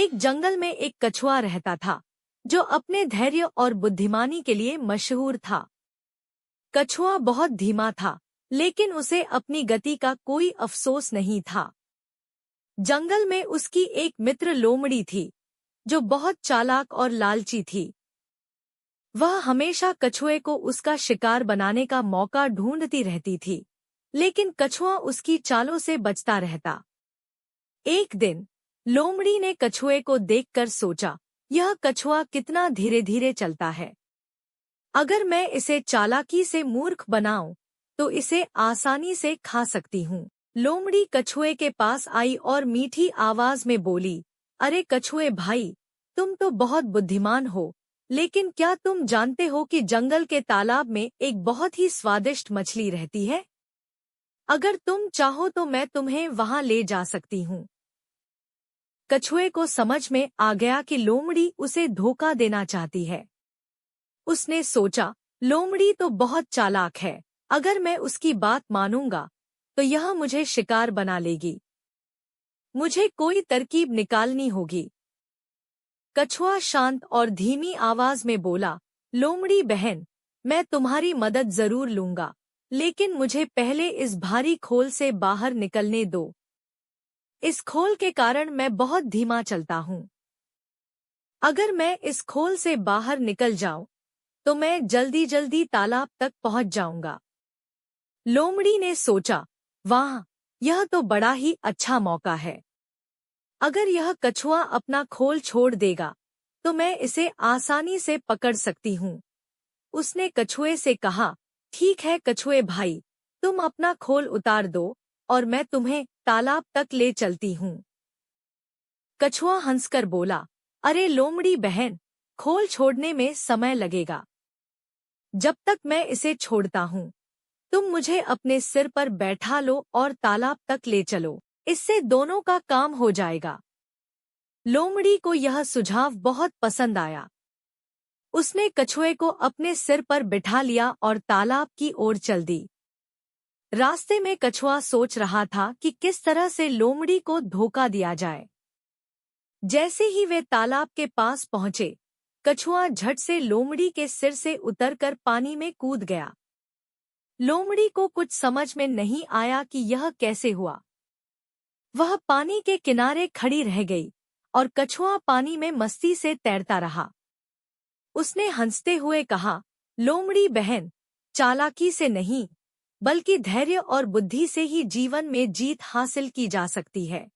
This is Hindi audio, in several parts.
एक जंगल में एक कछुआ रहता था जो अपने धैर्य और बुद्धिमानी के लिए मशहूर था। कछुआ बहुत धीमा था, लेकिन उसे अपनी गति का कोई अफसोस नहीं था। जंगल में उसकी एक मित्र लोमड़ी थी, जो बहुत चालाक और लालची थी। वह हमेशा कछुए को उसका शिकार बनाने का मौका ढूंढती रहती थी, लेकिन कछुआ उसकी चालों से बचता रहता। एक दिन लोमड़ी ने कछुए को देखकर सोचा, यह कछुआ कितना धीरे धीरे चलता है। अगर मैं इसे चालाकी से मूर्ख बनाऊं, तो इसे आसानी से खा सकती हूँ। लोमड़ी कछुए के पास आई और मीठी आवाज में बोली, अरे कछुए भाई, तुम तो बहुत बुद्धिमान हो, लेकिन क्या तुम जानते हो कि जंगल के तालाब में एक बहुत ही स्वादिष्ट मछली रहती है? अगर तुम चाहो तो मैं तुम्हें वहां ले जा सकती हूँ। कछुए को समझ में आ गया कि लोमड़ी उसे धोखा देना चाहती है। उसने सोचा, लोमड़ी तो बहुत चालाक है, अगर मैं उसकी बात मानूंगा तो यह मुझे शिकार बना लेगी। मुझे कोई तरकीब निकालनी होगी। कछुआ शांत और धीमी आवाज में बोला, लोमड़ी बहन, मैं तुम्हारी मदद जरूर लूंगा, लेकिन मुझे पहले इस भारी खोल से बाहर निकलने दो। इस खोल के कारण मैं बहुत धीमा चलता हूँ। अगर मैं इस खोल से बाहर निकल जाऊं, तो मैं जल्दी जल्दी तालाब तक पहुंच जाऊंगा। लोमड़ी ने सोचा, वाह, यह तो बड़ा ही अच्छा मौका है। अगर यह कछुआ अपना खोल छोड़ देगा, तो मैं इसे आसानी से पकड़ सकती हूँ। उसने कछुए से कहा, ठीक है कछुए भाई, तुम अपना खोल उतार दो और मैं तुम्हें तालाब तक ले चलती हूँ। कछुआ हंसकर बोला, अरे लोमड़ी बहन, खोल छोड़ने में समय लगेगा। जब तक मैं इसे छोड़ता हूँ, तुम मुझे अपने सिर पर बैठा लो और तालाब तक ले चलो। इससे दोनों का काम हो जाएगा। लोमड़ी को यह सुझाव बहुत पसंद आया। उसने कछुए को अपने सिर पर बिठा लिया और तालाब की ओर चल दी। रास्ते में कछुआ सोच रहा था कि किस तरह से लोमड़ी को धोखा दिया जाए। जैसे ही वे तालाब के पास पहुंचे, कछुआ झट से लोमड़ी के सिर से उतरकर पानी में कूद गया। लोमड़ी को कुछ समझ में नहीं आया कि यह कैसे हुआ। वह पानी के किनारे खड़ी रह गई और कछुआ पानी में मस्ती से तैरता रहा। उसने हंसते हुए कहा, लोमड़ी बहन, चालाकी से नहीं, बल्कि धैर्य और बुद्धि से ही जीवन में जीत हासिल की जा सकती है।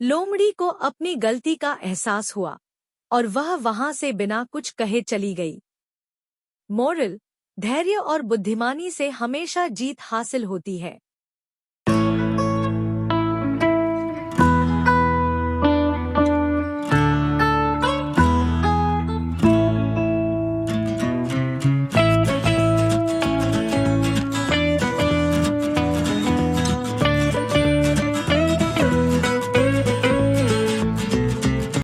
लोमड़ी को अपनी गलती का एहसास हुआ और वह वहां से बिना कुछ कहे चली गई। मोरल, धैर्य और बुद्धिमानी से हमेशा जीत हासिल होती है।